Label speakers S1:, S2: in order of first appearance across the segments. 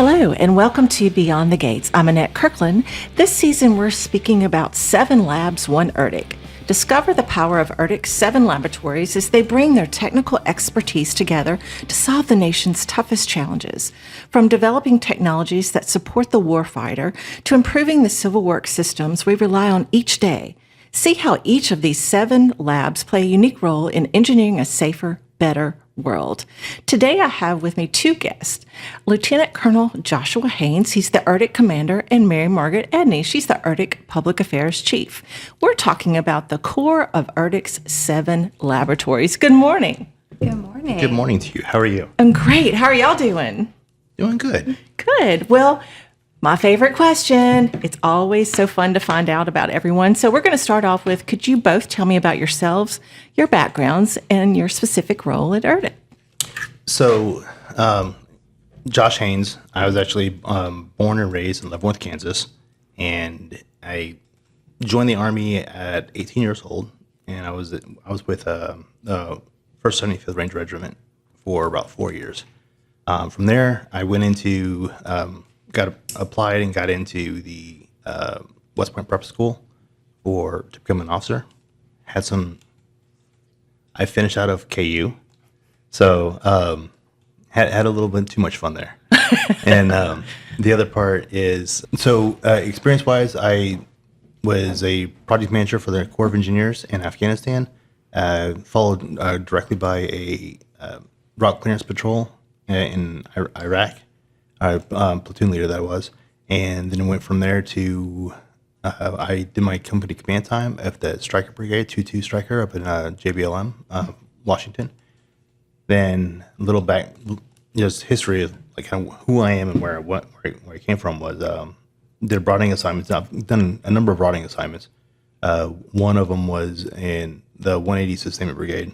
S1: Hello, and welcome to Beyond the Gates. I'm Annette Kirkland. This season, we're speaking about 7 Labs, 1 ERDC. Discover the power of ERDC's 7 laboratories as they bring their technical expertise together to solve the nation's toughest challenges. From developing technologies that support the warfighter to improving the civil works systems we rely on each day. See how each of these 7 labs play a unique role in engineering a safer, better world. Today I have with me 2 guests, Lieutenant Colonel Joshua Haynes, he's the ERDC commander, and Mary Margaret Edney, she's the ERDC Public Affairs Chief. We're talking about the core of ERDC's 7 laboratories. Good morning.
S2: Good morning.
S3: Good morning to you. How are you?
S1: I'm great. How are y'all doing?
S3: Doing good.
S1: Good. Well, my favorite question. It's always so fun to find out about everyone. So we're going to start off with, could you both tell me about yourselves, your backgrounds, and your specific role at ERDC?
S3: So, Josh Haynes, I was actually born and raised in Leavenworth, Kansas, and I joined the Army at 18 years old, and I was with the 1st 75th Ranger Regiment for about 4 years. From there, I went into applied and got into the West Point Prep School to become an officer. I finished out of KU, so had a little bit too much fun there. And the other part is, experience-wise, I was a project manager for the Corps of Engineers in Afghanistan, followed directly by a route clearance patrol in Iraq. Platoon leader that I was, and then went from there to I did my company command time at the Stryker Brigade, 2-2 Stryker up in JBLM, Washington. Then a little back, just history of like who I am and where I came from was did broadening assignments. I've done a number of broadening assignments. One of them was in the 180 Sustainment Brigade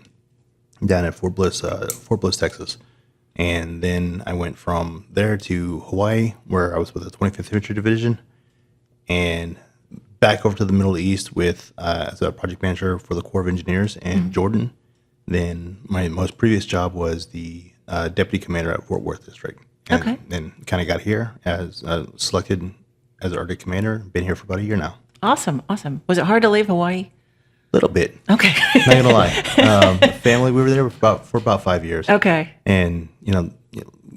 S3: down at Fort Bliss, Texas. And then I went from there to Hawaii, where I was with the 25th Infantry Division, and back over to the Middle East as a project manager for the Corps of Engineers in Jordan. Then my most previous job was the deputy commander at Fort Worth District. And then kind of got here as selected as ERDC commander. Been here for about a year now.
S1: Awesome. Was it hard to leave Hawaii?
S3: Little bit.
S1: Okay.
S3: Not gonna lie. Family, we were there for about 5 years.
S1: Okay.
S3: And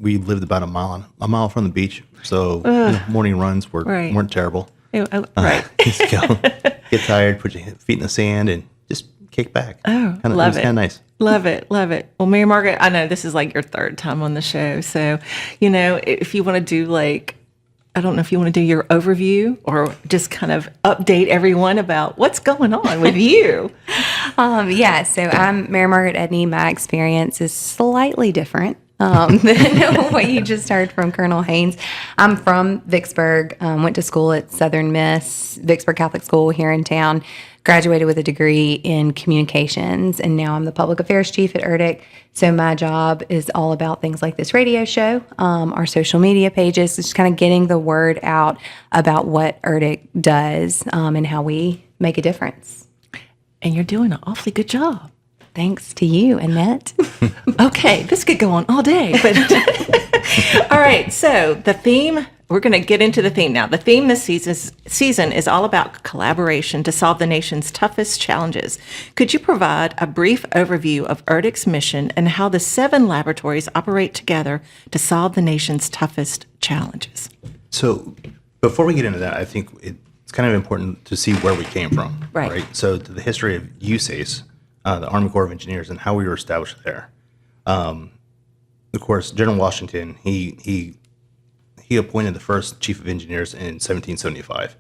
S3: we lived about a mile from the beach, so morning runs weren't terrible.
S1: Right.
S3: Just go, get tired, put your feet in the sand, and just kick back.
S1: Oh, love it.
S3: It was kind of nice.
S1: Love it. Well, Mary Margaret, I know this is like your 3rd time on the show, so if you want to do I don't know if you want to do your overview or just kind of update everyone about what's going on with you.
S2: So I'm Mary Margaret Edney. My experience is slightly different than what you just heard from Colonel Haynes. I'm from Vicksburg, went to school at Southern Miss, Vicksburg Catholic School here in town, graduated with a degree in communications, and now I'm the Public Affairs Chief at ERDC. So my job is all about things like this radio show, our social media pages, just kind of getting the word out about what ERDC does and how we make a difference.
S1: And you're doing an awfully good job.
S2: Thanks to you, Annette.
S1: Okay, this could go on all day. But all right, so the theme, we're going to get into the theme now. The theme this season is all about collaboration to solve the nation's toughest challenges. Could you provide a brief overview of ERDC's mission and how the 7 laboratories operate together to solve the nation's toughest challenges?
S3: So before we get into that, I think it's kind of important to see where we came from.
S1: Right.
S3: So to the history of USACE, the Army Corps of Engineers, and how we were established there. Of course, General Washington, he appointed the first chief of engineers in 1775.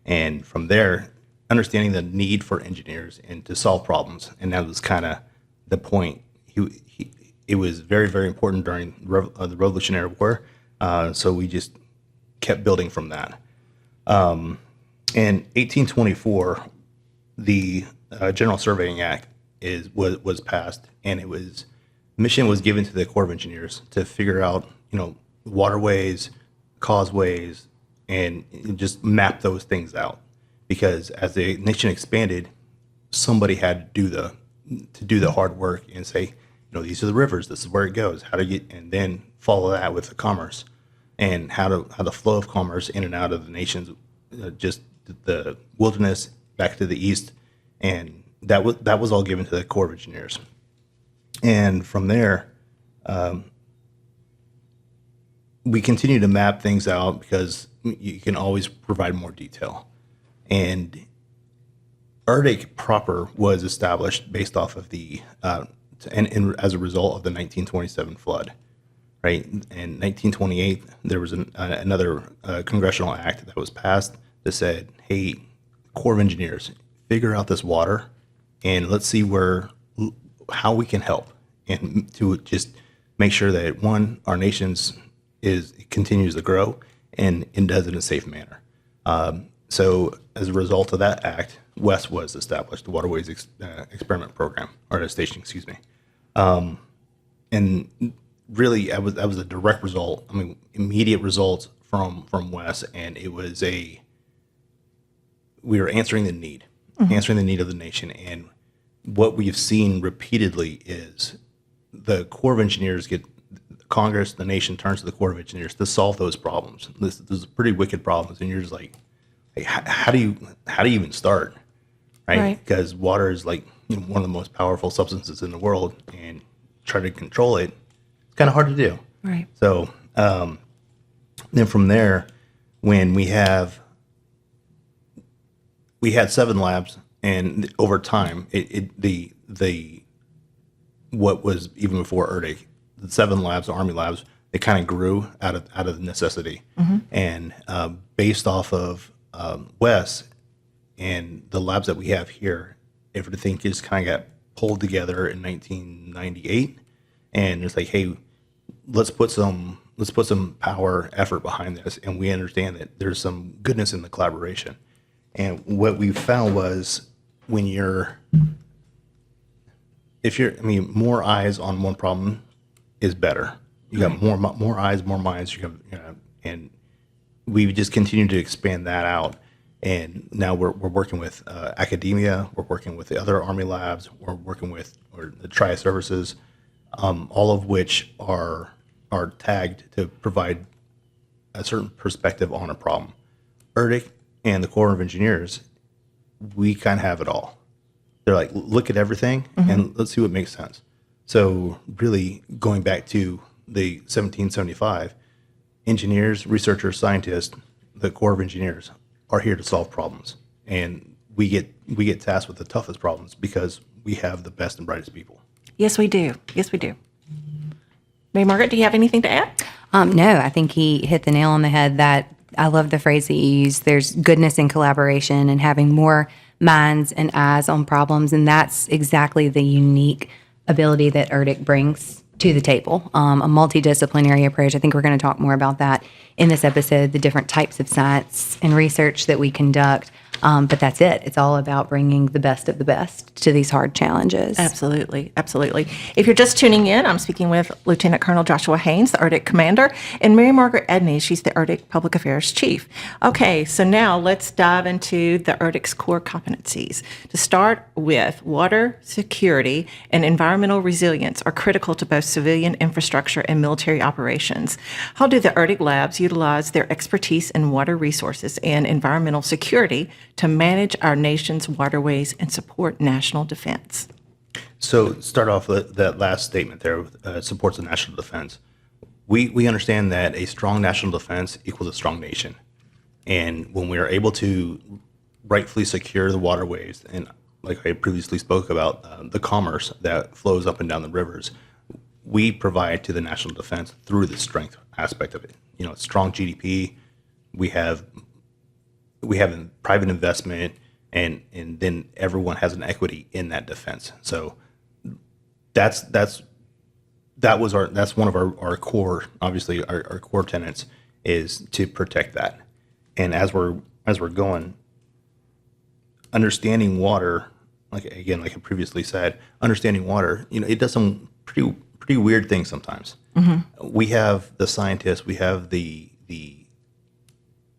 S3: And from there, understanding the need for engineers and to solve problems. And that was kind of the point. It was very, very important during the Revolutionary War. So we just kept building from that. In 1824, the General Surveying Act was passed, and mission was given to the Corps of Engineers to figure out, waterways, causeways, and just map those things out. Because as the nation expanded, somebody had to do the hard work and say, these are the rivers, this is where it goes, how to get, and then follow that with the commerce. and how the flow of commerce in and out of the nations, just the wilderness back to the east, and that was all given to the Corps of Engineers. And from there, we continue to map things out because you can always provide more detail. And ERDC proper was established based off of the and as a result of the 1927 flood. Right. In 1928, there was another congressional act that was passed that said, hey, Corps of Engineers, figure out this water and let's see how we can help, and to just make sure that, one, our nation's continues to grow and does it in a safe manner. So as a result of that act, WES was established, the Waterways Experiment Program, or Station, excuse me. And really, that was a direct result. I mean, immediate results from WES, and it was we were answering the need of the nation. And what we've seen repeatedly is the Corps of Engineers Congress, the nation turns to the Corps of Engineers to solve those problems. This is pretty wicked problems, and you're just like, hey, how do you even start, right? Because water is like one of the most powerful substances in the world, and try to control it, it's kind of hard to do.
S1: Right.
S3: So then from there, when we had 7 labs, and over time, what was even before ERDC, the 7 labs, the Army labs, they kind of grew out of necessity, and based off of WES and the labs that we have here, everything just kind of got pulled together in 1998, and it's like, hey, let's put some power effort behind this, and we understand that there's some goodness in the collaboration. And what we found was more eyes on one problem is better. You got more eyes, more minds. And we just continue to expand that out. And now we're working with academia. We're working with the other Army labs. We're working with the Triad Services, all of which are tagged to provide a certain perspective on a problem. ERDC and the Corps of Engineers, we kind of have it all. They're like, look at everything and let's see what makes sense. So really going back to the 1775, engineers, researchers, scientists, the Corps of Engineers are here to solve problems. And we get tasked with the toughest problems because we have the best and brightest people.
S1: Yes, we do. Yes, we do. Mary Margaret, do you have anything to add?
S2: No, I think he hit the nail on the head. That I love the phrase that you used. There's goodness in collaboration and having more minds and eyes on problems, and that's exactly the unique ability that ERDC brings to the table. A multidisciplinary approach. I think we're going to talk more about that in this episode, the different types of science and research that we conduct. But that's it. It's all about bringing the best of the best to these hard challenges.
S1: Absolutely. Absolutely. If you're just tuning in, I'm speaking with Lieutenant Colonel Joshua Haynes, the ERDC commander, and Mary Margaret Edney. She's the ERDC Public Affairs Chief. Okay, so now let's dive into the ERDC's core competencies. To start with, water security and environmental resilience are critical to both civilian infrastructure and military operations. How do the ERDC labs utilize their expertise in water resources and environmental security to manage our nation's waterways and support national defense?
S3: So start off with that last statement there, supports the national defense. We understand that a strong national defense equals a strong nation. And when we are able to rightfully secure the waterways, and like I previously spoke about, the commerce that flows up and down the rivers, we provide to the national defense through the strength aspect of it. Strong GDP, we have private investment, and then everyone has an equity in that defense. So that's one of our core, obviously our core tenets is to protect that. And as we're going, understanding water, like I previously said, understanding water, it does some pretty weird things sometimes. We have the scientists, we have the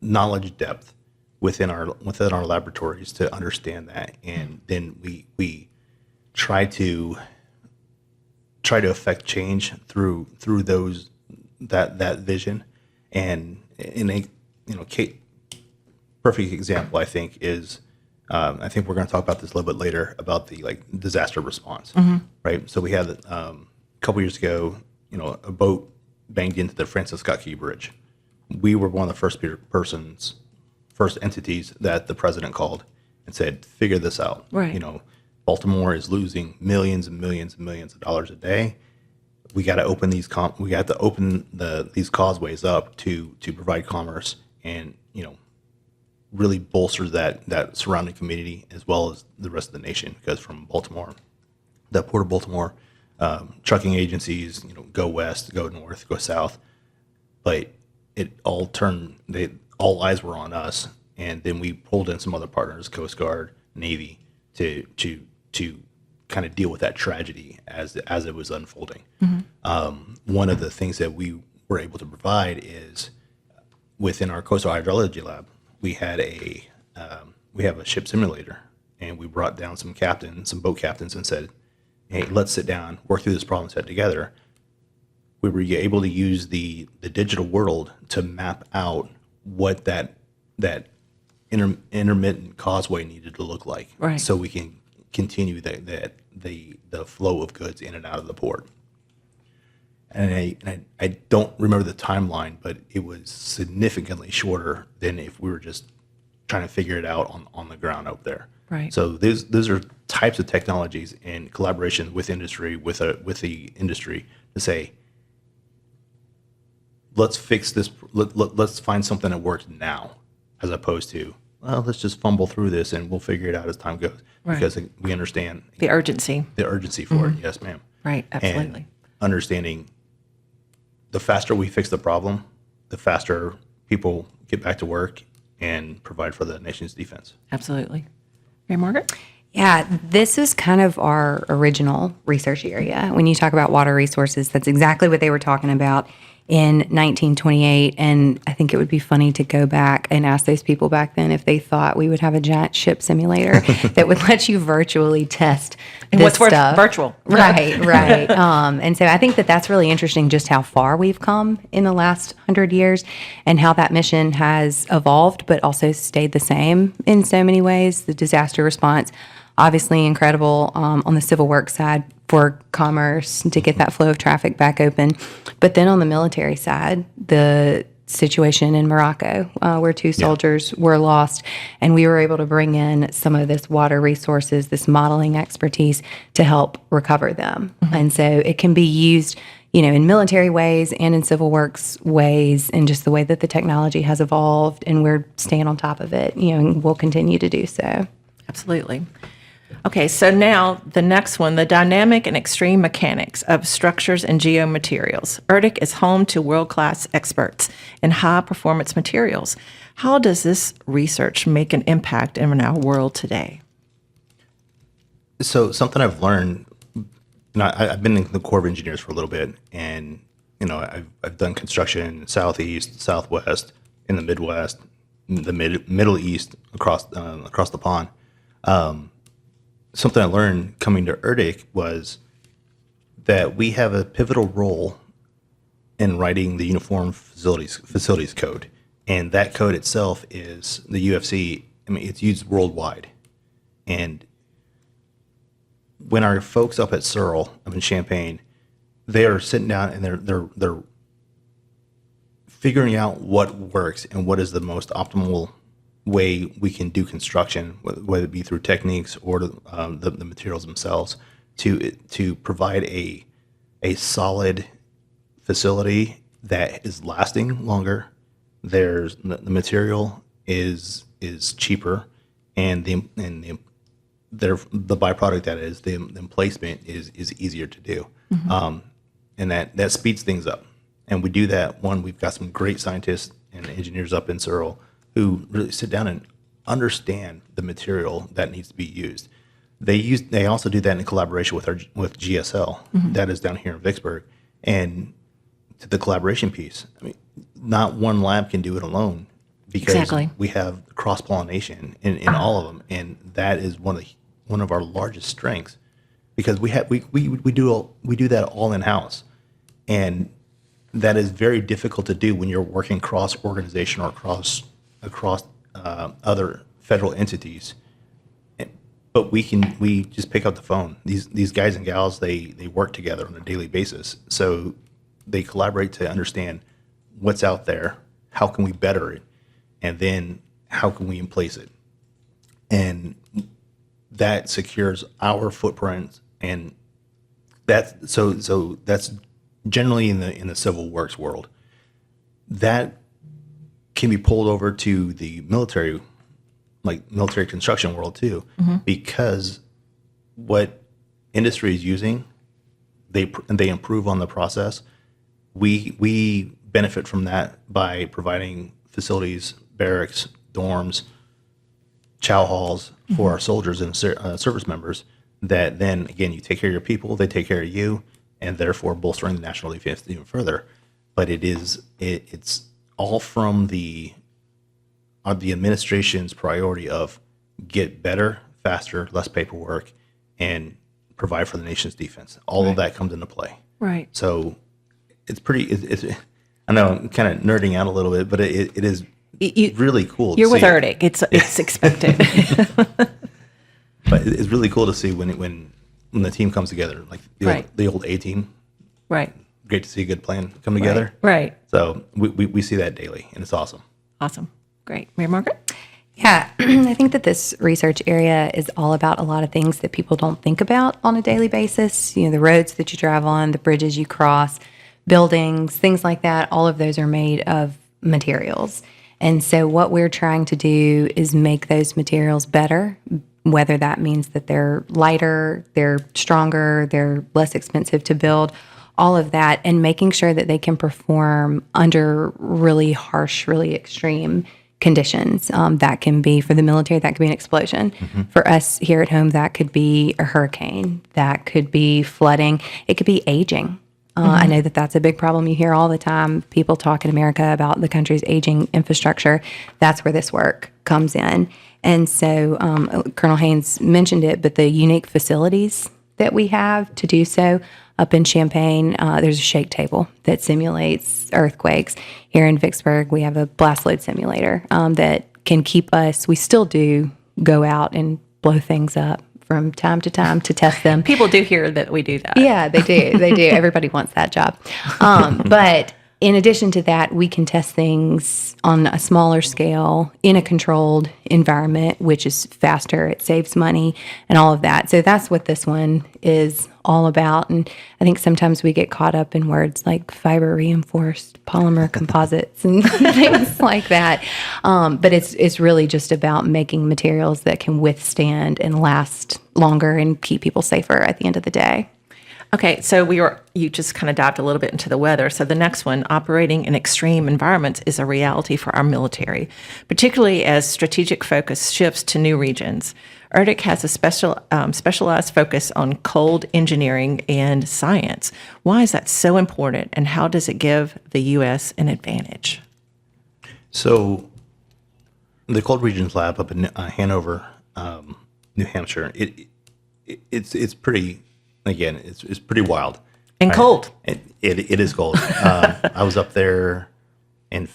S3: knowledge depth within our laboratories to understand that, and then we try to affect change through that vision, And in a perfect example, I think is I think we're going to talk about this a little bit later about the disaster response, right? So we had a couple years ago, a boat banged into the Francis Scott Key Bridge. We were one of the first entities that the president called and said, "Figure this out."
S1: Right.
S3: Baltimore is losing millions and millions and millions of dollars a day. We got to open these these causeways up to provide commerce and really bolster that surrounding community as well as the rest of the nation. Because from Baltimore, the Port of Baltimore, trucking agencies, go west, go north, go south, but it all turned. All eyes were on us, and then we pulled in some other partners, Coast Guard, Navy, to kind of deal with that tragedy as it was unfolding. One of the things that we were able to provide is within our coastal hydrology lab, we have a ship simulator, and we brought down some boat captains, and said, "Hey, let's sit down, work through this problem set together." We were able to use the digital world to map out what that intermittent causeway needed to look like,
S1: Right.
S3: so we can continue the flow of goods in and out of the port. And I don't remember the timeline, but it was significantly shorter than if we were just trying to figure it out on the ground out there.
S1: Right.
S3: So those are types of technologies in collaboration with industry, with the industry, to say, let's fix this. Let's find something that works now, as opposed to, well, let's just fumble through this and we'll figure it out as time goes.
S1: Right.
S3: Because we understand
S1: The urgency.
S3: the urgency for it. Yes, ma'am.
S1: Right, absolutely.
S3: And understanding the faster we fix the problem, the faster people get back to work and provide for the nation's defense.
S1: Absolutely. Mary Margaret?
S2: Yeah, this is kind of our original research area. When you talk about water resources, that's exactly what they were talking about in 1928. And I think it would be funny to go back and ask those people back then if they thought we would have a giant ship simulator that would let you virtually test
S1: And
S2: this
S1: what's worth
S2: stuff.
S1: virtual.
S2: Right, right. And so I think that that's really interesting, just how far we've come in the last 100 years and how that mission has evolved, but also stayed the same in so many ways. The disaster response, obviously incredible on the civil works side for commerce to get that flow of traffic back open. But then on the military side, the situation in Morocco where two soldiers were lost, and we were able to bring in some of this water resources, this modeling expertise to help recover them. And so it can be used, in military ways and in civil works ways, and just the way that the technology has evolved, and we're staying on top of it, and we'll continue to do so.
S1: Absolutely. Okay, so now the next one, the dynamic and extreme mechanics of structures and geomaterials. ERDC is home to world-class experts in high-performance materials. How does this research make an impact in our world today?
S3: So something I've learned, I've been in the Corps of Engineers for a little bit, and I've done construction Southeast, Southwest, in the Midwest, the Middle East, across the pond. Something I learned coming to ERDC was that we have a pivotal role in writing the Uniform Facilities Code, and that code itself is the UFC. I mean, it's used worldwide, and when our folks up at Searle, up in Champaign, they are sitting down and they're figuring out what works and what is the most optimal way we can do construction, whether it be through techniques or the materials themselves, to provide a solid facility that is lasting longer. The material is cheaper, and the byproduct that is the emplacement is easier to do, and that speeds things up. And we do that. One, we've got some great scientists and engineers up in Searle who really sit down and understand the material that needs to be used. They also do that in collaboration with GSL, that is down here in Vicksburg. And to the collaboration piece, I mean, not one lab can do it alone, because we have cross-pollination in all of them, and that is one of our largest strengths, because we do that all in-house. And that is very difficult to do when you're working cross organization or across other federal entities. But we just pick up the phone. These guys and gals, they work together on a daily basis. So they collaborate to understand what's out there, how can we better it, and then how can we emplace it. And that secures our footprint, and that's that's generally in the civil works world. That can be pulled over to the military construction world too, because what industry is using, they improve on the process. We benefit from that by providing facilities, barracks, dorms, chow halls for our soldiers and service members. That then again, you take care of your people, they take care of you, and therefore bolstering the national defense even further. But it's all from the administration's priority of get better, faster, less paperwork, and provide for the nation's defense. All of that comes into play.
S1: Right.
S3: So it's I know I'm kind of nerding out a little bit, but it is really cool.
S1: You're with
S3: see
S1: ERDC. It's expected.
S3: But it's really cool to see when the team comes together, like the old A team.
S1: Right.
S3: Great to see a good plan come together.
S1: Right.
S3: So we see that daily, and it's awesome.
S1: Awesome. Great. Mary Margaret?
S2: Yeah, I think that this research area is all about a lot of things that people don't think about on a daily basis. You know, the roads that you drive on, the bridges you cross, buildings, things like that. All of those are made of materials. And so what we're trying to do is make those materials better, whether that means that they're lighter, they're stronger, they're less expensive to build, all of that, and making sure that they can perform under really harsh, really extreme conditions. That can be for the military, that could be an explosion. For us here at home, that could be a hurricane, that could be flooding, it could be aging. I know that that's a big problem. You hear all the time people talk in America about the country's aging infrastructure. That's where this work comes in. And so Colonel Haynes mentioned it, but the unique facilities that we have to do so up in Champaign, there's a shake table that simulates earthquakes. Here in Vicksburg, we have a blast load simulator that can keep us, we still do go out and blow things up from time to time to test them.
S1: People do hear that we do that.
S2: Yeah, they do. They do. Everybody wants that job. But in addition to that, we can test things on a smaller scale in a controlled environment, which is faster. It saves money and all of that. So that's what this one is all about. And I think sometimes we get caught up in words like fiber reinforced polymer composites and things like that. But it's really just about making materials that can withstand and last longer and keep people safer at the end of the day.
S1: Okay, so you just kind of dived a little bit into the weather. So the next one, operating in extreme environments, is a reality for our military, particularly as strategic focus shifts to new regions. ERDC has a specialized focus on cold engineering and science. Why is that so important, and how does it give the U.S. an advantage?
S3: So the Cold Regions Lab up in Hanover, New Hampshire, it's pretty, again, it's pretty wild.
S1: And cold.
S3: It is cold. I was up there in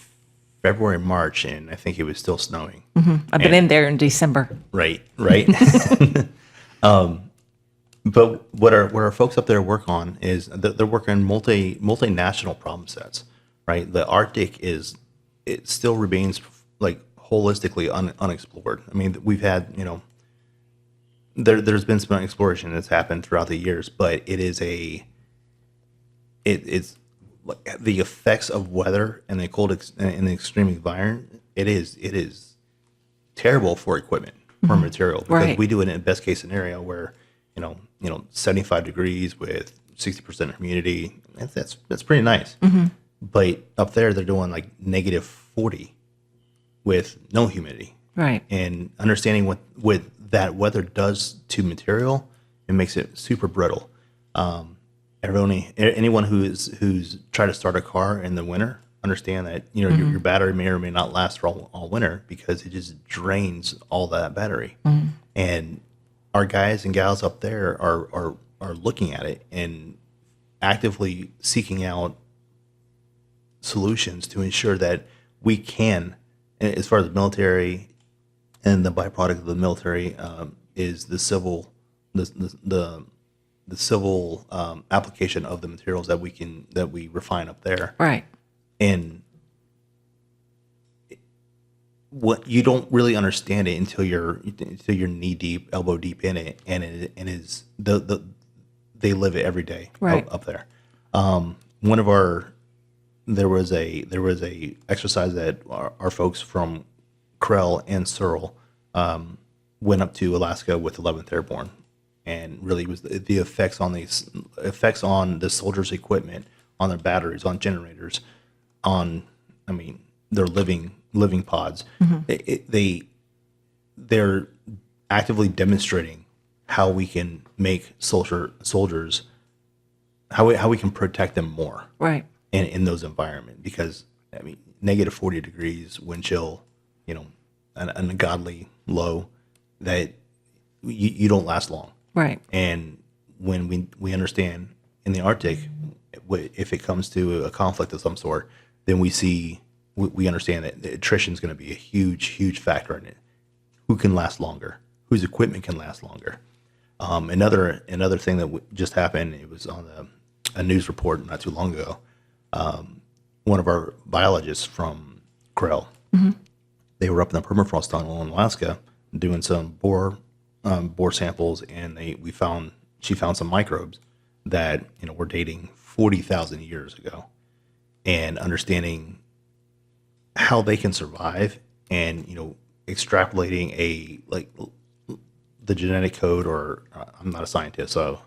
S3: February, March, and I think it was still snowing.
S1: I've been in there in December.
S3: Right. But what our folks up there work on is they're working multinational problem sets, right? The Arctic it still remains like holistically unexplored. I mean, we've had, there's been some exploration that's happened throughout the years, but it's the effects of weather and the cold and the extreme environment. It is terrible for equipment, for material, because we do it in a best case scenario where 75 degrees with 60% humidity. That's pretty nice. But up there they're doing like negative 40 with no humidity.
S1: Right.
S3: And understanding what that weather does to material, it makes it super brittle. Anyone who's tried to start a car in the winter understand that your battery may or may not last for all winter because it just drains all that battery. And our guys and gals up there are looking at it and actively seeking out solutions to ensure that we can, as far as the military and the byproduct of the military is the civil application of the materials that we refine up there.
S1: Right.
S3: And what you don't really understand it until you're knee deep, elbow deep in it, and they live it every day
S1: Right.
S3: up there. There was a exercise that our folks from Krell and Searle went up to Alaska with 11th Airborne, and really was the effects on the soldiers' equipment, on their batteries, on generators, their living pods. They're actively demonstrating how we can make soldiers how we can protect them more
S1: Right.
S3: in those environments, because negative 40 degrees, wind chill, an ungodly low, that you don't last long.
S1: Right.
S3: And when we understand in the Arctic, if it comes to a conflict of some sort, then we understand that attrition is going to be a huge factor in it. Who can last longer? Whose equipment can last longer? Another thing that just happened, it was on a news report not too long ago. One of our biologists from Krell, they were up in the permafrost tunnel in Alaska doing some boar samples, and she found some microbes that were dating 40,000 years ago, and understanding how they can survive, and extrapolating the genetic code, or I'm not a scientist, so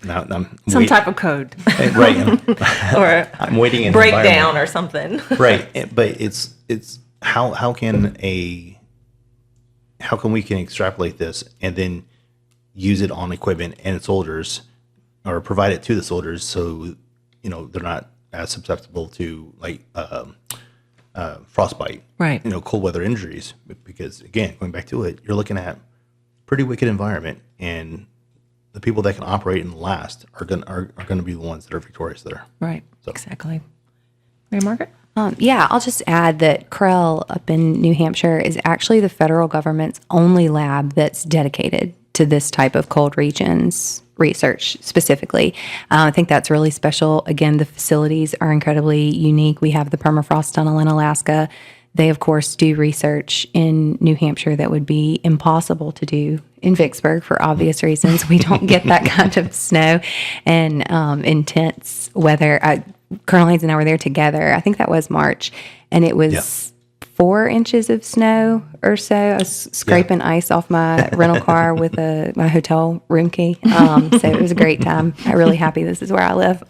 S3: now I'm
S1: Some type of code.
S3: right,
S1: Or
S3: I'm waiting in
S1: breakdown or something.
S3: right, but it's how can we can extrapolate this and then use it on equipment and soldiers, or provide it to the soldiers, so they're not as susceptible to frostbite,
S1: Right.
S3: Cold weather injuries, because again, going back to it, you're looking at pretty wicked environment, and the people that can operate and last are going to be the ones that are victorious there.
S1: Right.
S3: So.
S1: Exactly. Mary Margaret?
S2: Yeah, I'll just add that Krell up in New Hampshire is actually the federal government's only lab that's dedicated to this type of cold regions research specifically. I think that's really special. Again, the facilities are incredibly unique. We have the permafrost tunnel in Alaska. They, of course, do research in New Hampshire that would be impossible to do in Vicksburg for obvious reasons. We don't get that kind of snow and intense weather. Colonel Haynes and I were there together. I think that was March, and it was 4 inches of snow or so. I was scraping ice off my rental car with my hotel room key. So it was a great time. I'm really happy this is where I live.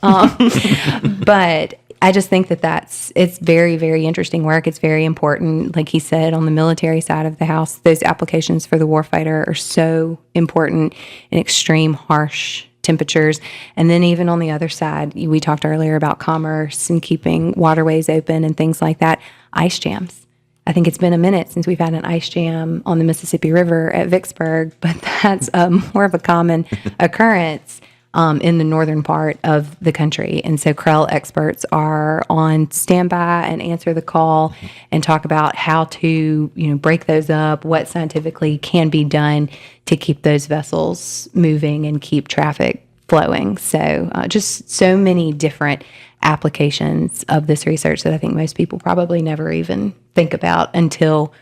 S2: But I just think it's very, very interesting work. It's very important. Like he said, on the military side of the house, those applications for the warfighter are so important in extreme, harsh temperatures. And then even on the other side, we talked earlier about commerce and keeping waterways open and things like that. Ice jams. I think it's been a minute since we've had an ice jam on the Mississippi River at Vicksburg, but that's more of a common occurrence in the northern part of the country. And so Krell experts are on standby and answer the call and talk about how to, break those up, what scientifically can be done to keep those vessels moving and keep traffic flowing. So just so many different applications of this research that I think most people probably never even think about until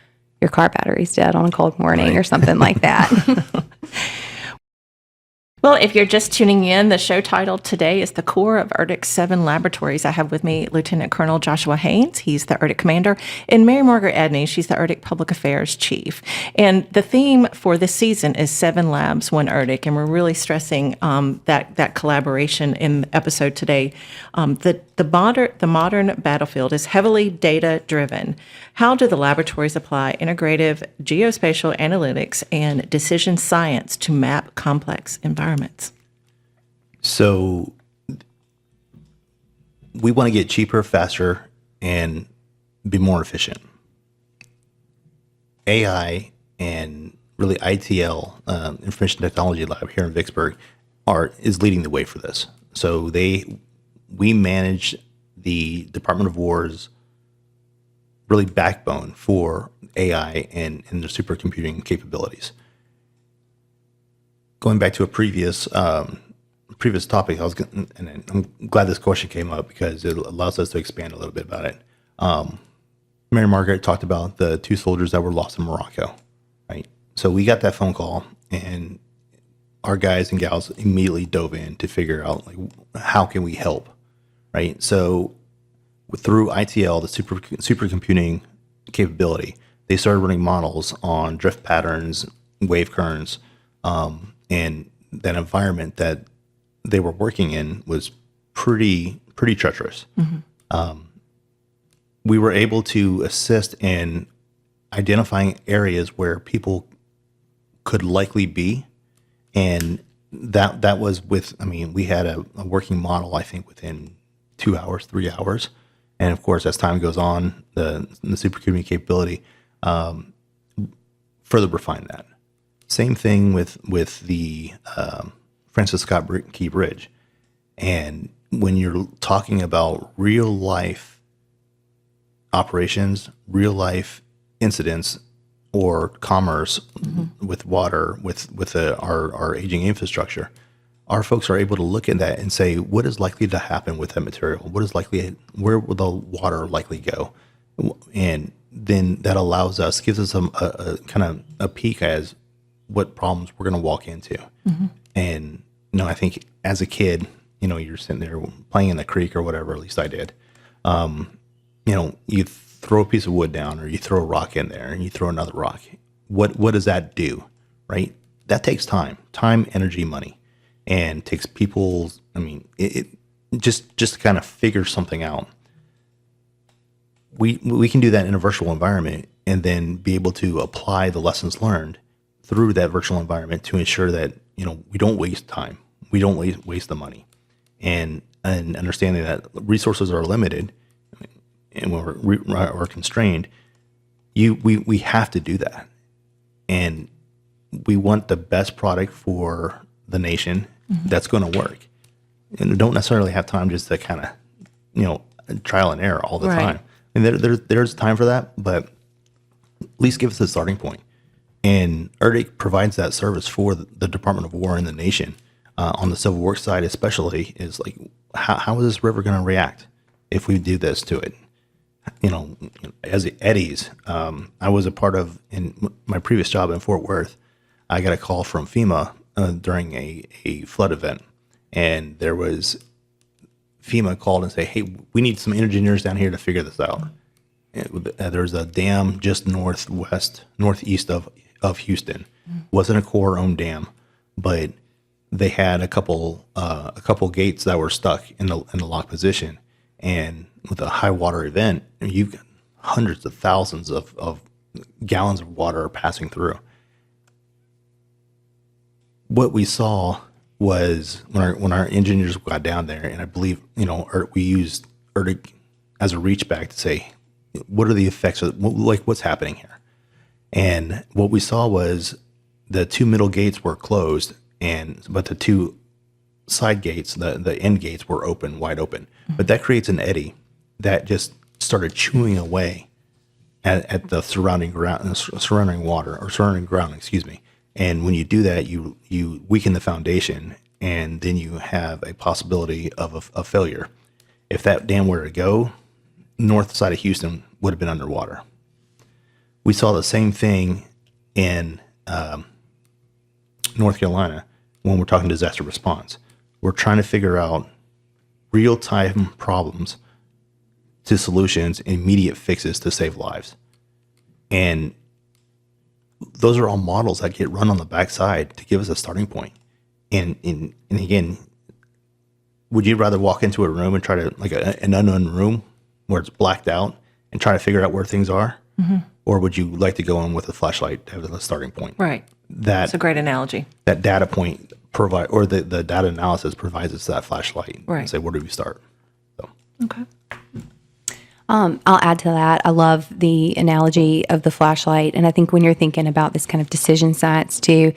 S2: your car battery's dead on a cold morning or something like that.
S1: Well, if you're just tuning in, the show title today is The Core of ERDC 7 Laboratories. I have with me Lieutenant Colonel Joshua Haynes. He's the ERDC commander, and Mary Margaret Edney. She's the ERDC Public Affairs Chief. And the theme for this season is 7 Labs, 1 ERDC, and we're really stressing that collaboration in the episode today. The modern battlefield is heavily data-driven. How do the laboratories apply integrative geospatial analytics and decision science to map complex environments?
S3: So we want to get cheaper, faster, and be more efficient. AI and really ITL, Information Technology Lab here in Vicksburg, is leading the way for this. So we manage the Department of War's really backbone for AI and their supercomputing capabilities. Going back to a previous topic, and I'm glad this question came up because it allows us to expand a little bit about it. Mary Margaret talked about the 2 soldiers that were lost in Morocco, right? So we got that phone call, and our guys and gals immediately dove in to figure out, like, how can we help, right? So through ITL, the supercomputing capability, they started running models on drift patterns, wave currents, and that environment that they were working in was pretty treacherous. We were able to assist in identifying areas where people could likely be, and that was we had a working model, I think, within 2 hours, 3 hours. And of course, as time goes on, the supercomputing capability further refined that. Same thing with the Francis Scott Key Bridge. And when you're talking about real life operations, real life incidents, or commerce with water, with our aging infrastructure, our folks are able to look at that and say, what is likely to happen with that material? Where will the water likely go? And then that gives us a kind of a peek as what problems we're going to walk into. And, I think as a kid, you're sitting there playing in the creek or whatever, at least I did. You throw a piece of wood down, or you throw a rock in there, and you throw another rock. What does that do, right? That takes time, energy, money, and takes people. It just to kind of figure something out. We can do that in a virtual environment, and then be able to apply the lessons learned through that virtual environment to ensure that we don't waste time, we don't waste the money, and understanding that resources are limited. And when we're constrained, we have to do that, and we want the best product for the nation that's going to work, and we don't necessarily have time just to kind of trial and error all the time. And there's time for that, but at least give us a starting point. And ERDC provides that service for the Department of War and the nation on the civil works side, especially, is like, how is this river going to react if we do this to it? As eddies, I was a part of, in my previous job in Fort Worth, I got a call from FEMA during a flood event, and FEMA called and say, hey, we need some engineers down here to figure this out. There's a dam just northeast of Houston. Wasn't a Corps-owned dam, but they had a couple gates that were stuck in the lock position. And with a high water event, you've got hundreds of thousands of gallons of water passing through. What we saw was when our engineers got down there, and I believe we used ERDC as a reach back to say, what are the effects of what's happening here? And what we saw was the 2 middle gates were closed, but the 2 side gates, the end gates, were wide open. But that creates an eddy that just started chewing away at the surrounding ground, excuse me. And when you do that, you weaken the foundation, and then you have a possibility of a failure. If that dam were to go, north side of Houston would have been underwater. We saw the same thing in North Carolina when we're talking disaster response. We're trying to figure out real-time problems to solutions, immediate fixes to save lives. And those are all models that get run on the backside to give us a starting point. And again, would you rather walk into a room and try to, like an unknown room where it's blacked out, and try to figure out where things are? Or would you like to go in with a flashlight to have a starting point?
S1: Right. That's a great analogy. That
S3: data point the data analysis provides us that flashlight. Right. And say, where do we start? So.
S1: Okay.
S2: I'll add to that. I love the analogy of the flashlight. And I think when you're thinking about this kind of decision science too,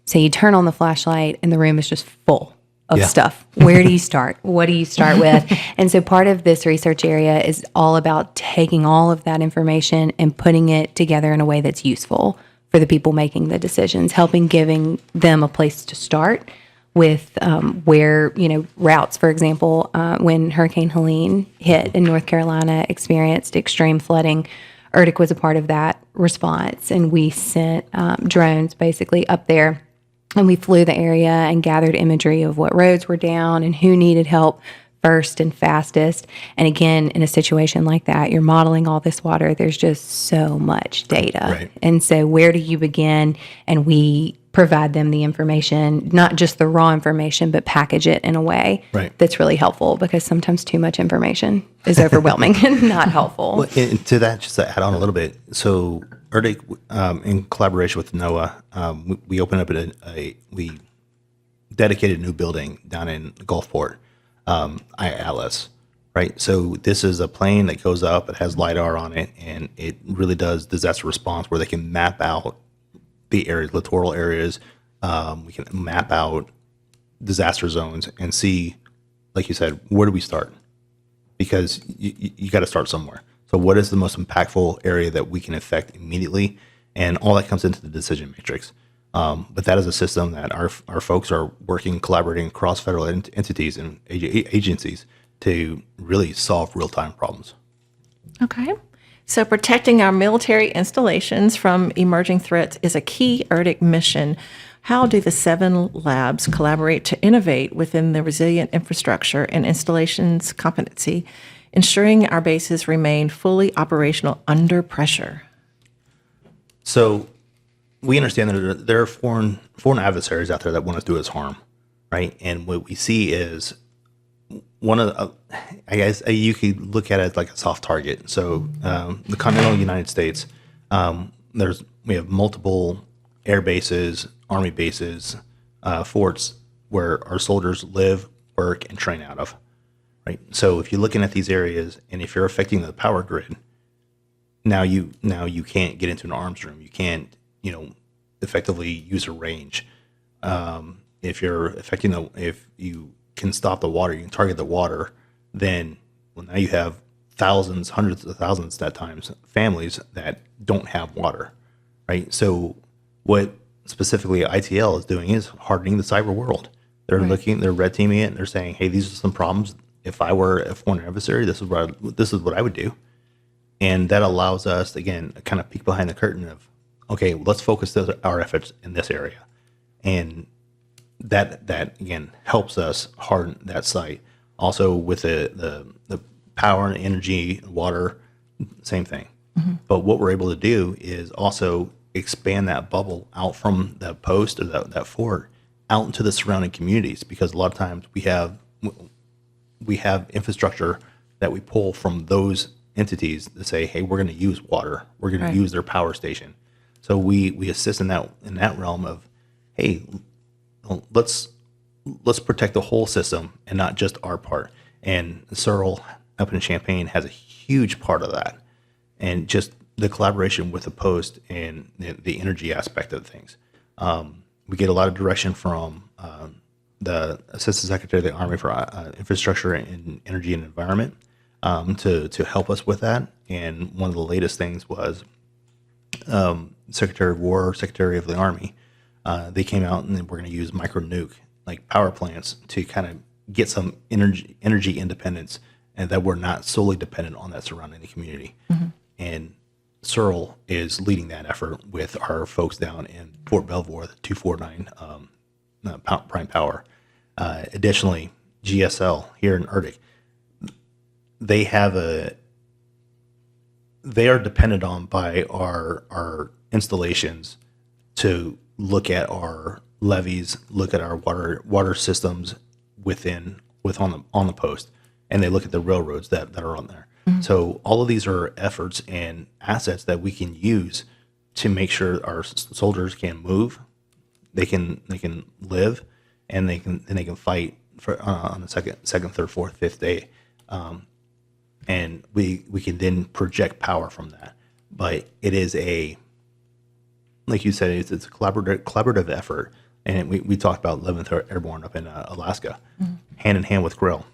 S2: say you turn on the flashlight and the room is just full of
S3: Yeah.
S2: stuff. Where do you start? What do you start with? And so part of this research area is all about taking all of that information and putting it together in a way that's useful for the people making the decisions, helping giving them a place to start with where, routes, for example, when Hurricane Helene hit in North Carolina, experienced extreme flooding. ERDC was a part of that response, and we sent drones basically up there, and we flew the area and gathered imagery of what roads were down and who needed help first and fastest. And again, in a situation like that, you're modeling all this water. There's just so much data.
S3: Right.
S2: And so where do you begin? And we provide them the information, not just the raw information, but package it in a way
S3: Right.
S2: that's really helpful, because sometimes too much information is overwhelming and not helpful.
S3: Well, and to that, just to add on a little bit, so ERDC, in collaboration with NOAA, we opened up we dedicated a new building down in Gulfport, Atlas, right? So this is a plane that goes up, it has LiDAR on it, and it really does disaster response where they can map out the areas, littoral areas. We can map out disaster zones and see, like you said, where do we start? Because you got to start somewhere. So what is the most impactful area that we can affect immediately? And all that comes into the decision matrix. But that is a system that our folks are working, collaborating across federal entities and agencies to really solve real-time problems.
S1: Okay. So protecting our military installations from emerging threats is a key ERDC mission. How do the 7 labs collaborate to innovate within the resilient infrastructure and installations competency, ensuring our bases remain fully operational under pressure?
S3: So we understand that there are foreign adversaries out there that want to do us harm, right? And what we see is one of the, I guess you could look at it as like a soft target. So the continental United States, we have multiple air bases, army bases, forts where our soldiers live, work, and train out of, right? So if you're looking at these areas, and if you're affecting the power grid, now you can't get into an arms room. You can't, effectively use a range. If you're affecting if you can stop the water, you can target the water, then now you have thousands, hundreds of thousands at times, families that don't have water, right? So what specifically ITL is doing is hardening the cyber world. They're they're red teaming it, and they're saying, hey, these are some problems. If I were a foreign adversary, this is what I would do. And that allows us, again, kind of peek behind the curtain of, okay, let's focus our efforts in this area. And that again helps us harden that site. Also with the power and energy, water, same thing. Mm-hmm. But what we're able to do is also expand that bubble out from that post or that fort out into the surrounding communities, because a lot of times we have infrastructure that we pull from those entities to say, hey, we're going to use water, we're going to use their power station. So we assist in that realm of, hey, let's protect the whole system and not just our part. And Searle up in Champaign has a huge part of that, and just the collaboration with the post and the energy aspect of things. We get a lot of direction from the Assistant Secretary of the Army for Infrastructure and Energy and Environment to help us with that. And one of the latest things was Secretary of War, Secretary of the Army. They came out and we're going to use micro nuke, like power plants, to kind of get some energy independence, and that we're not solely dependent on that surrounding the community. Mm-hmm. And Searle is leading that effort with our folks down in Fort Belvoir, the 249 Prime Power. Additionally, GSL here in ERDC, they are dependent on by our installations to look at our levees, look at our water systems on the post, and they look at the railroads that are on there. Mm-hmm. So all of these are efforts and assets that we can use to make sure our soldiers can move, they can live, and they can fight for on the second, third, fourth, fifth day, and we can then project power from that. But it is like you said, it's a collaborative effort and we talked about 11th Airborne up in Alaska, hand in hand with Grill.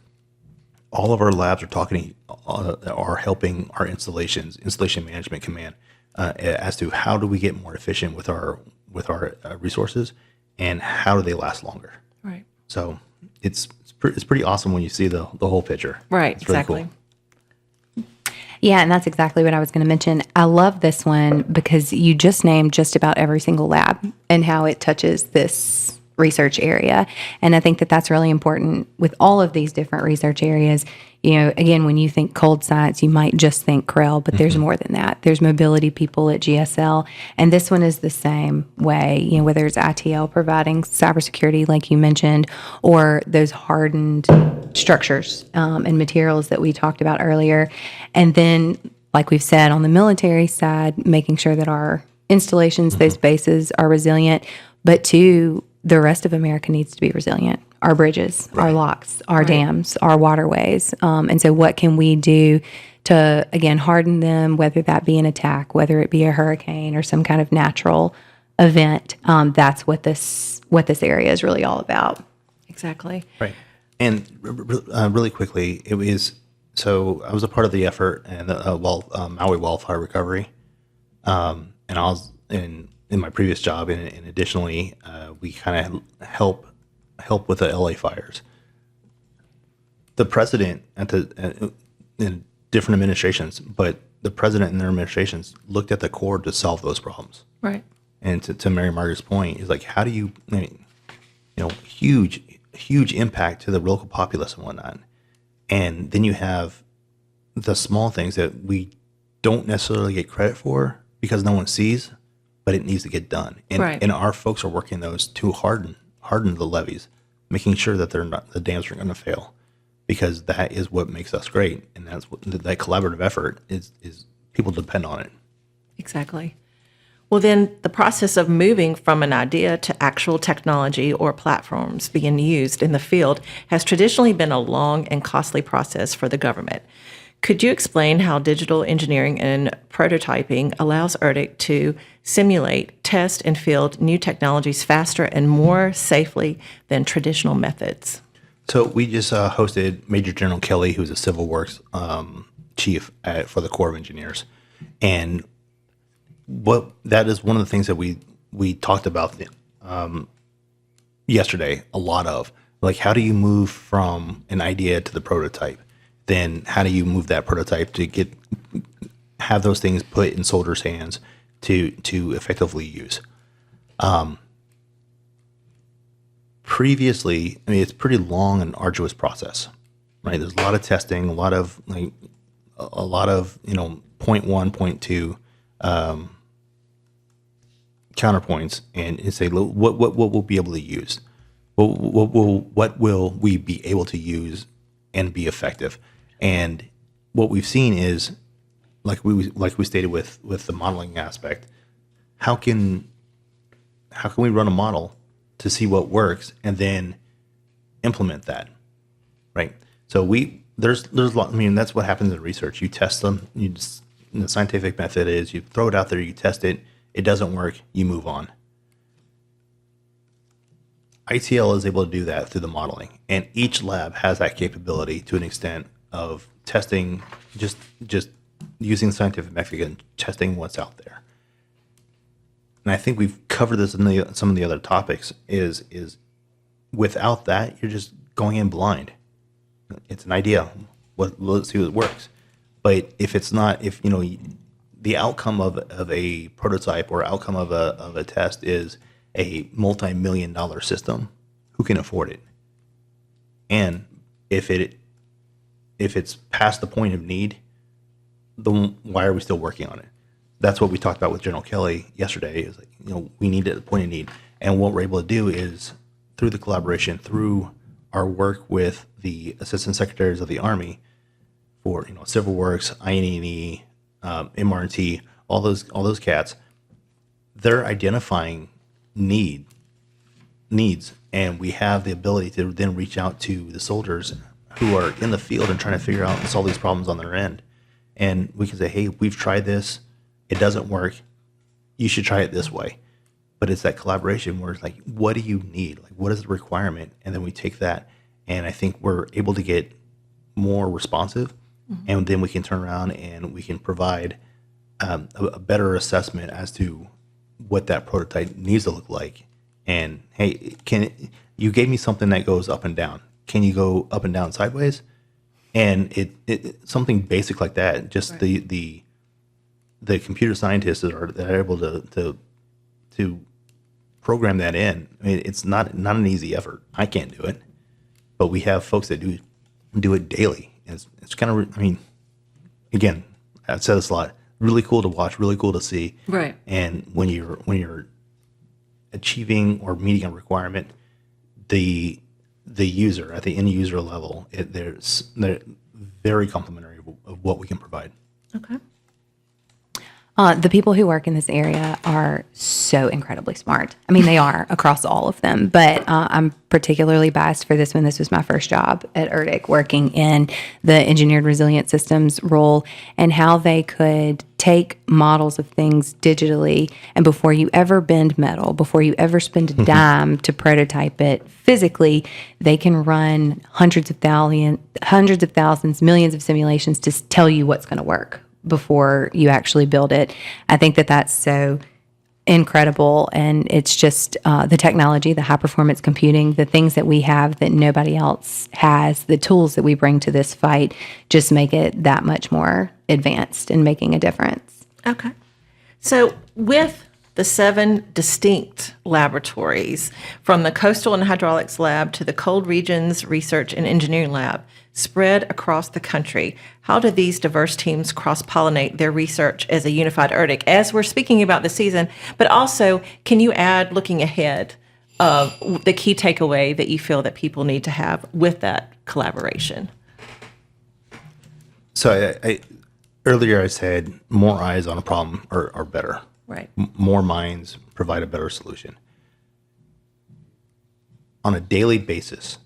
S3: All of our labs are helping our installation management command, as to how do we get more efficient with our resources, and how do they last longer.
S1: Right.
S3: So it's pretty awesome when you see the whole picture.
S1: Right.
S3: It's really
S1: Exactly.
S3: cool.
S2: Yeah, and that's exactly what I was going to mention. I love this one because you just named just about every single lab and how it touches this research area. And I think that that's really important with all of these different research areas. You know, again, when you think cold science, you might just think Krell, but there's more than that. There's mobility people at GSL, and this one is the same way. You know, whether it's ITL providing cybersecurity, like you mentioned, or those hardened structures and materials that we talked about earlier. And then, like we've said, on the military side, making sure that our installations, those bases are resilient, but two, the rest of America needs to be resilient. Our bridges, our locks, our dams, our waterways. And so what can we do to, again, harden them, whether that be an attack, whether it be a hurricane or some kind of natural event? That's what this area is really all about.
S1: Exactly.
S3: Right. And really quickly, I was a part of the effort and Maui wildfire recovery. And I was in my previous job, and additionally, we kind of help with the LA fires. The president in different administrations, but the president and their administrations looked at the Corps to solve those problems.
S1: Right.
S3: And to Mary Margaret's point, is like, how do you, huge impact to the local populace and whatnot. And then you have the small things that we don't necessarily get credit for because no one sees, but it needs to get done. And, and our folks are working those to harden the levees, making sure that the dams are going to fail, because that is what makes us great. And that's what that collaborative effort is people depend on it.
S1: Exactly. Well, then the process of moving from an idea to actual technology or platforms being used in the field has traditionally been a long and costly process for the government. Could you explain how digital engineering and prototyping allows ERDC to simulate, test, and field new technologies faster and more safely than traditional methods?
S3: So we just hosted Major General Kelly, who's a Civil Works chief for the Corps of Engineers. And that is one of the things that we talked about yesterday a lot of. Like, how do you move from an idea to the prototype? Then how do you move that prototype to have those things put in soldiers' hands to effectively use? Previously, I mean, it's a pretty long and arduous process, right? There's a lot of testing, a lot of point one, point two counterpoints, and say what we'll be able to use, what will we be able to use and be effective. And what we've seen is, like we stated with the modeling aspect, how can we run a model to see what works and then implement that, right? So there's a lot. I mean, that's what happens in research. You test them. The scientific method is you throw it out there, you test it. It doesn't work, you move on. ITL is able to do that through the modeling, and each lab has that capability to an extent of testing, just using the scientific method and testing what's out there. And I think we've covered this in some of the other topics. Is without that, you're just going in blind. It's an idea. Let's see what works. But if it's not, the outcome of a prototype or outcome of a test is a multi-million-dollar system, who can afford it? And if it's past the point of need, then why are we still working on it? That's what we talked about with General Kelly yesterday. Is we need it at the point of need, and what we're able to do is through the collaboration, through our work with the Assistant Secretaries of the Army for Civil Works, INE, MRT, all those cats, they're identifying needs, and we have the ability to then reach out to the soldiers who are in the field and trying to figure out and solve these problems on their end. And we can say, hey, we've tried this, it doesn't work, you should try it this way. but it's that collaboration where it's like, what do you need? Like, what is the requirement? And then we take that, and I think we're able to get more responsive, and then we can turn around and we can provide a better assessment as to what that prototype needs to look like. And hey, you gave me something that goes up and down. Can you go up and down sideways? And it something basic like that. Just right. the computer scientists that are able to program that in. I mean, it's not an easy effort. I can't do it, but we have folks that do it daily. And it's kind of, I mean, again, I've said this a lot. Really cool to watch, really cool to see.
S1: Right.
S3: And when you're achieving or meeting a requirement, the user at the end user level, they're very complimentary of what we can provide.
S1: Okay.
S2: The people who work in this area are so incredibly smart. I mean, they are across all of them, but I'm particularly biased for this one. This was my first job at ERDC, working in the engineered resilient systems role, and how they could take models of things digitally, and before you ever bend metal, before you ever spend a dime to prototype it physically, they can run hundreds of thousands, millions of simulations to tell you what's going to work before you actually build it. I think that that's so incredible, and it's just the technology, the high performance computing, the things that we have that nobody else has, the tools that we bring to this fight just make it that much more advanced in making a difference.
S1: Okay. So with the 7 distinct laboratories, from the Coastal and Hydraulics Lab to the Cold Regions Research and Engineering Lab, spread across the country, how do these diverse teams cross-pollinate their research as a unified ERDC, as we're speaking about the season, but also can you add, looking ahead, of the key takeaway that you feel that people need to have with that collaboration?
S3: So earlier I said more eyes on a problem are better.
S1: Right.
S3: More minds provide a better solution. On a daily basis,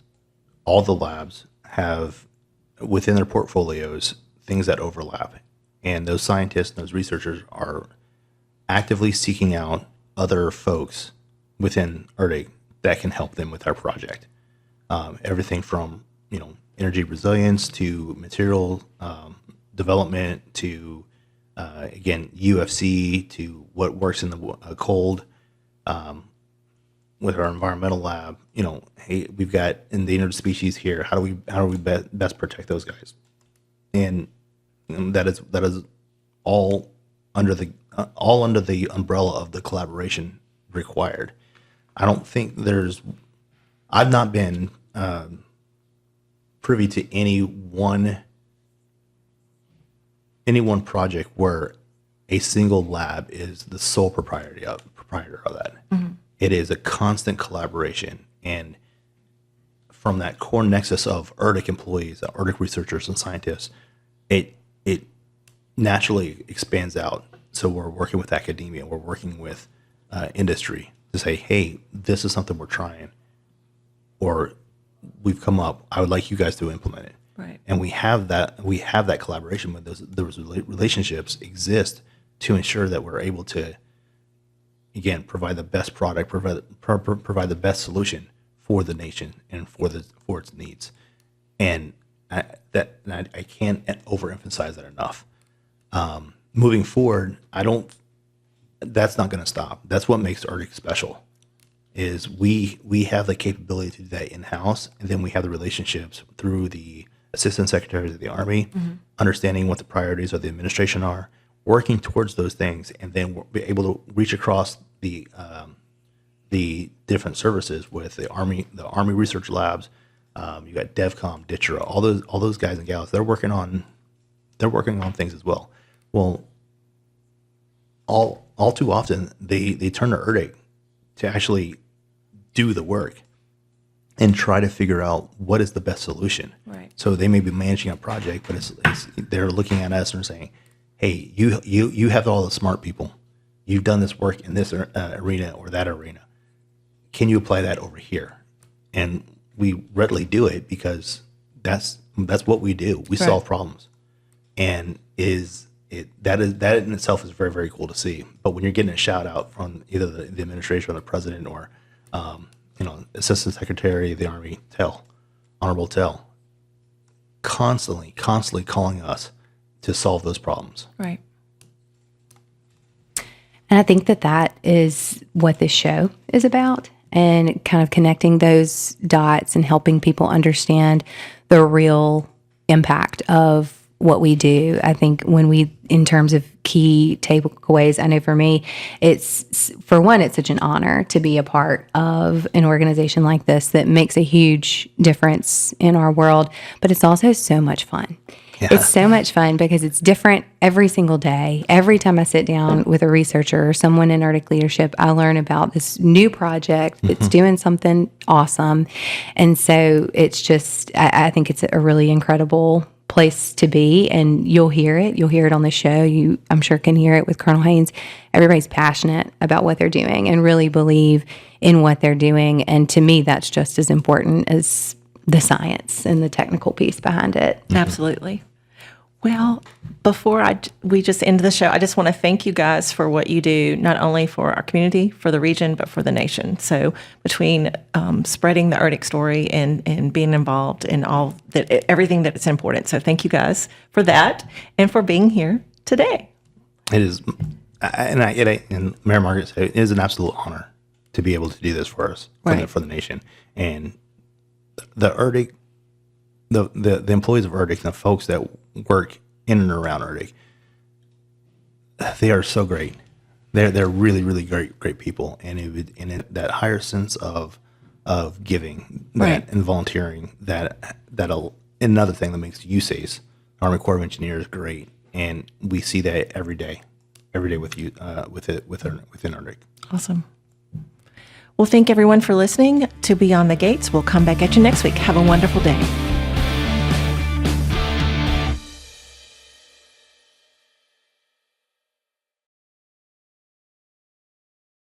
S3: all the labs have within their portfolios things that overlap. And those scientists and those researchers are actively seeking out other folks within ERDC that can help them with our project. Everything from, energy resilience to material development to, again, UFC to what works in the cold. With our environmental lab, hey, we've got endangered species here. How do we best protect those guys? And that is all under the umbrella of the collaboration required. I don't think I've not been privy to any one project where a single lab is the sole proprietor of that. Mm-hmm. It is a constant collaboration, and from that core nexus of ERDC employees, ERDC researchers and scientists, it naturally expands out. So we're working with academia, we're working with industry to say, hey, this is something we're trying, or we've come up. I would like you guys to implement it.
S1: Right.
S3: And we have that collaboration with those relationships exist to ensure that we're able to, again, provide the best product, provide the best solution for the nation and for its needs. And I can't overemphasize that enough. Moving forward, that's not going to stop. That's what makes ERDC special, is we have the capability to do that in-house, and then we have the relationships through the assistant secretaries of the Army, understanding what the priorities of the administration are, working towards those things, and then we'll be able to reach across the different services with the Army research labs. You got DevCom, DITRA, all those guys and gals. They're working on things as well. Well, all too often they turn to ERDC to actually do the work and try to figure out what is the best solution.
S1: Right.
S3: So they may be managing a project, but they're looking at us and saying, hey, you have all the smart people. You've done this work in this arena or that arena. Can you apply that over here? And we readily do it because that's what we do. We solve problems. And is that in itself is very, very cool to see. But when you're getting a shout out from either the administration or the president or Assistant Secretary of the Army Honorable Tell, constantly calling us to solve those problems.
S1: Right.
S2: And I think that is what this show is about, and kind of connecting those dots and helping people understand the real impact of what we do. I think in terms of key takeaways, I know for me, it's such an honor to be a part of an organization like this that makes a huge difference in our world, but it's also so much fun. Yeah. It's so much fun because it's different every single day. Every time I sit down with a researcher or someone in Arctic leadership, I learn about this new project that's doing something awesome. And so it's just, I think it's a really incredible place to be, and you'll hear it on the show. You, I'm sure, can hear it with Colonel Haynes. Everybody's passionate about what they're doing and really believe in what they're doing. And to me, that's just as important as the science and the technical piece behind it.
S1: Absolutely. Well, before we just end the show, I just want to thank you guys for what you do, not only for our community, for the region, but for the nation. So between spreading the Arctic story and being involved in all that, everything that's important. So thank you guys for that and for being here today.
S3: It is, and Mayor Margaret said, it is an absolute honor to be able to do this for us, for the nation. And the Arctic, the employees of Arctic, the folks that work in and around Arctic, they are so great. They're really, really great people, and that higher sense of giving and volunteering, that'll another thing that makes USACE, Army Corps of Engineers, great, and we see that every day with you within Arctic.
S1: Awesome. Well, thank everyone for listening to Beyond the Gates. We'll come back at you next week. Have a wonderful day.